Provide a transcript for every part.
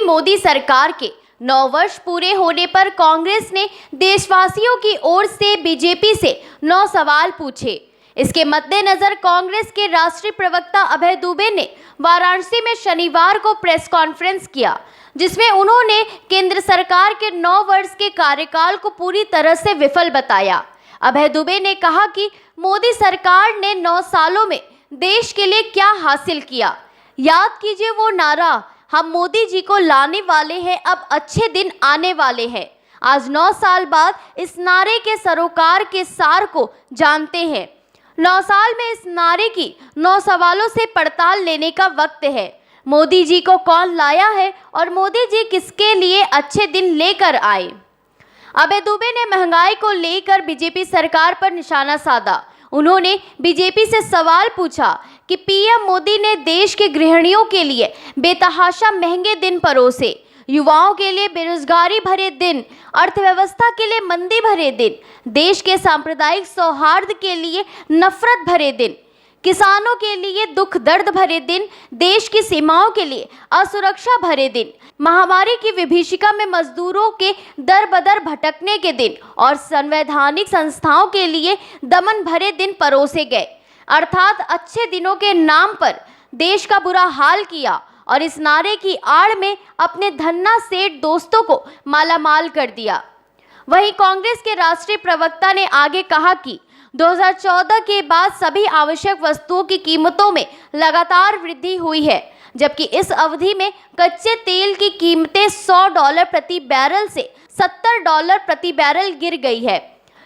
मोदी सरकार के 9 वर्ष पूरे होने पर कांग्रेस ने देशवासियों की ओर से बीजेपी से 9 सवाल पूछे। इसके मद्देनजर कांग्रेस के राष्ट्रीय प्रवक्ता अभय दुबे ने वाराणसी में शनिवार को प्रेस कॉन्फ्रेंस किया, जिसमें उन्होंने केंद्र सरकार के 9 वर्ष के कार्यकाल को पूरी तरह से विफल बताया। अभय दुबे ने कहा कि मोदी सरकार ने 9 सालों में देश के लिए क्या हासिल किया। याद कीजिए वो नारा, हम मोदी जी को लाने वाले हैं, अब अच्छे दिन आने वाले हैं। आज 9 साल बाद इस नारे के सरोकार के सार को जानते हैं। 9 साल में इस नारे की 9 सवालों से पड़ताल लेने का वक्त है। मोदी जी को कौन लाया है और मोदी जी किसके लिए अच्छे दिन लेकर आए। अभय दुबे ने महंगाई को लेकर बीजेपी सरकार पर निशाना साधा। उन्होंने बीजेपी से सवाल पूछा कि पीएम मोदी ने देश के गृहिणियों के लिए बेतहाशा महंगे दिन परोसे, युवाओं के लिए बेरोजगारी भरे दिन, अर्थव्यवस्था के लिए मंदी भरे दिन, देश के सांप्रदायिक सौहार्द के लिए नफरत भरे दिन, किसानों के लिए दुख दर्द भरे दिन, देश की सीमाओं के लिए असुरक्षा भरे दिन, महामारी की विभीषिका में मजदूरों के दर बदर भटकने के दिन और संवैधानिक संस्थाओं के लिए दमन भरे दिन परोसे गए। अर्थात अच्छे दिनों के नाम पर देश का बुरा हाल किया और इस नारे की आड़ में अपने धन्ना सेठ दोस्तों को मालामाल कर दिया। वहीं कांग्रेस के राष्ट्रीय प्रवक्ता ने आगे कहा कि 2014 के बाद सभी आवश्यक वस्तुओं की कीमतों में लगातार वृद्धि हुई है, जबकि इस अवधि में कच्चे तेल की कीमतें $100 प्रति बैरल से $70 प्रति बैरल गिर गई है।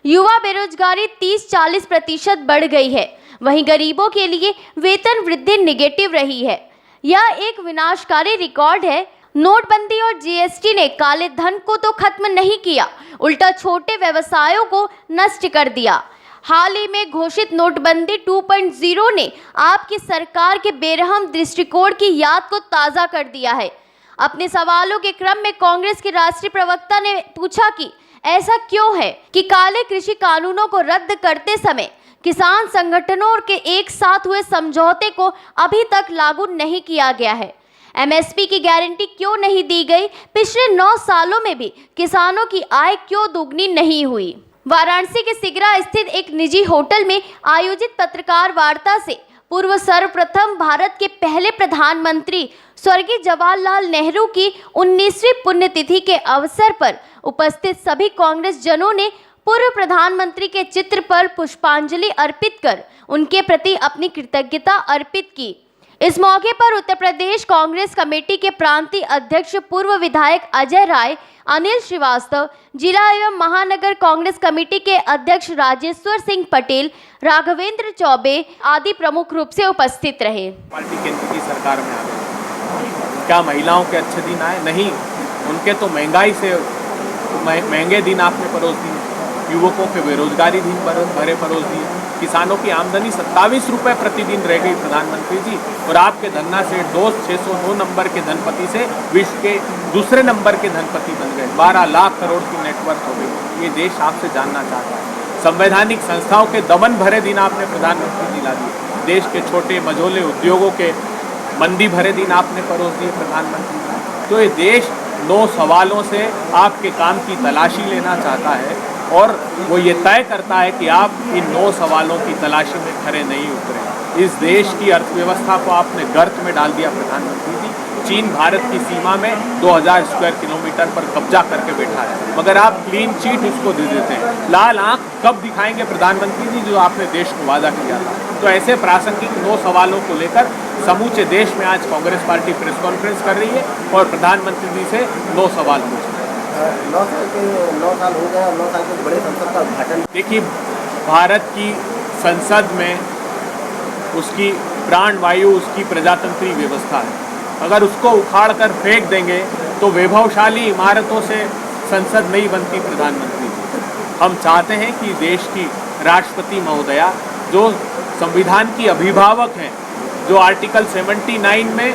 युवा बेरोजगारी 30-40% बढ़ गई है। वहीं गरीबों के लिए वेतन वृद्धि निगेटिव रही है। यह एक विनाशकारी रिकॉर्ड है। नोटबंदी और जीएसटी ने काले धन को तो खत्म नहीं किया, उल्टा छोटे व्यवसायों को नष्ट कर दिया। हाल ही में घोषित नोटबंदी 2.0 ने आपकी सरकार के बेरहम दृष्टिकोण की याद को ताज़ा कर दिया है। अपने सवालों के क्रम में कांग्रेस के राष्ट्रीय प्रवक्ता ने पूछा कि ऐसा क्यों है कि काले कृषि कानूनों को रद्द करते समय किसान संगठनों के एक साथ हुए समझौते को अभी तक लागू नहीं किया गया है। एमएसपी की गारंटी क्यों नहीं दी गई। पिछले 9 सालों में भी किसानों की आय क्यों दोगुनी नहीं हुई। वाराणसी के सिगरा स्थित एक निजी होटल में आयोजित पत्रकार वार्ता से पूर्व सर्वप्रथम भारत के पहले प्रधानमंत्री स्वर्गीय जवाहरलाल नेहरू की 19वीं पुण्यतिथि के अवसर पर उपस्थित सभी कांग्रेस जनों ने पूर्व प्रधानमंत्री के चित्र पर पुष्पांजलि अर्पित कर उनके प्रति अपनी कृतज्ञता अर्पित की। इस मौके पर उत्तर प्रदेश कांग्रेस कमेटी के प्रांतीय अध्यक्ष पूर्व विधायक अजय राय, अनिल श्रीवास्तव, जिला एवं महानगर कांग्रेस कमेटी के अध्यक्ष राजेश्वर सिंह पटेल, राघवेंद्र चौबे आदि प्रमुख रूप से उपस्थित रहे। पार्टी केंद्र की सरकार में आ गई, क्या महिलाओं के अच्छे दिन आए? नहीं, उनके तो महंगाई से महंगे दिन आपने परोस दिए, युवकों के बेरोजगारी दिन भरे परोस दिए, किसानों की आमदनी 27 रुपये प्रतिदिन रह गई प्रधानमंत्री जी, और आपके धन्ना सेठ दोस्त 602 नंबर के धनपति से विश्व के दूसरे नंबर के धनपति बन गए। 12 लाख करोड़ की नेटवर्क हो गई। ये देश आपसे जानना चाहता है। संवैधानिक संस्थाओं के दमन भरे दिन आपने प्रधानमंत्री जी ला दिए। देश के छोटे मझोले उद्योगों के मंदी भरे दिन आपने परोस दिए प्रधानमंत्री जी। तो ये देश 9 सवालों से आपके काम की तलाशी लेना चाहता है और वो ये तय करता है कि आप इन 9 सवालों की तलाशी में खरे नहीं उतरे। इस देश की अर्थव्यवस्था को आपने गर्त में डाल दिया प्रधानमंत्री जी। चीन भारत की सीमा में 2000 स्क्वायर किलोमीटर पर कब्जा करके बैठा है, मगर आप क्लीन चिट उसको दे देते हैं। लाल आंख कब दिखाएंगे प्रधानमंत्री जी, जो आपने देश को वादा किया था। तो ऐसे प्रासंगिक 9 सवालों को लेकर समूचे देश में आज कांग्रेस पार्टी प्रेस कॉन्फ्रेंस कर रही है और प्रधानमंत्री जी से 9 सवाल पूछ रहे हैं। 9 साल हो गए और 9 साल के बड़े संसद का उद्घाटन। देखिए, भारत की संसद में उसकी प्राण वायु, उसकी प्रजातंत्री व्यवस्था है। अगर उसको उखाड़ कर फेंक देंगे तो वैभवशाली इमारतों से संसद नहीं बनती प्रधानमंत्री जी। हम चाहते हैं कि देश की राष्ट्रपति महोदया, जो संविधान की अभिभावक हैं, जो आर्टिकल 79 में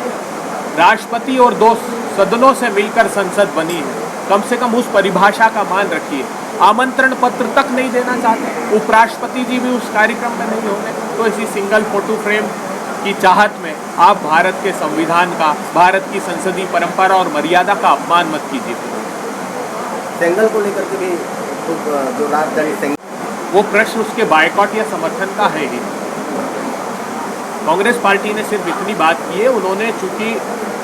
राष्ट्रपति और 2 सदनों से मिलकर संसद बनी है, कम से कम उस परिभाषा का मान रखिए। आमंत्रण पत्र तक नहीं देना चाहते, उपराष्ट्रपति जी भी उस कार्यक्रम में नहीं होंगे, तो इसी सिंगल फोटो फ्रेम की चाहत में आप भारत के संविधान का, भारत की संसदीय परंपरा और मर्यादा का अपमान मत कीजिए। सेंगल को लेकर के भी जो राजधानी सेंगल, वो प्रश्न उसके बायकॉट या समर्थन का है ही। कांग्रेस पार्टी ने सिर्फ इतनी बात की है, उन्होंने चूंकि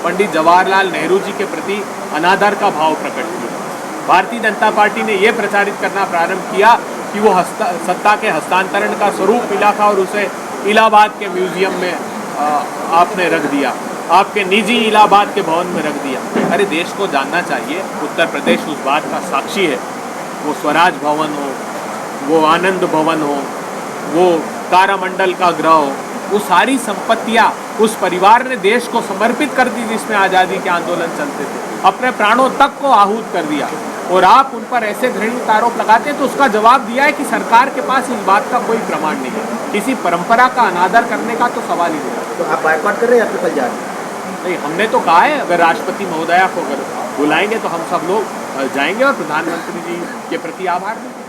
पंडित जवाहरलाल नेहरू जी के प्रति अनादर का भाव प्रकट किया। भारतीय जनता पार्टी ने यह प्रचारित करना प्रारंभ किया कि वो सत्ता के हस्तांतरण का स्वरूप मिला था और उसे इलाहाबाद के म्यूजियम में आपने रख दिया, आपके निजी इलाहाबाद के भवन में रख दिया। अरे देश को जानना चाहिए, उत्तर प्रदेश उस बात का साक्षी है। वो स्वराज भवन हो, वो आनंद भवन हो, वो तारामंडल का ग्रह हो, वो सारी संपत्तियां उस परिवार ने देश को समर्पित कर दी जिसमें आज़ादी के आंदोलन चलते थे, अपने प्राणों तक को आहूत कर दिया। और आप उन पर ऐसे घृणित आरोप लगाते हैं तो उसका जवाब दिया है कि सरकार के पास इस बात का कोई प्रमाण नहीं है। किसी परंपरा का अनादर करने का तो सवाल ही नहीं। तो आप बायकॉट कर रहे हैं या फिर कल जा रहे हैं? नहीं, हमने तो कहा है अगर राष्ट्रपति महोदया को अगर बुलाएंगे तो हम सब लोग जाएंगे और प्रधानमंत्री जी के प्रति आभार देंगे।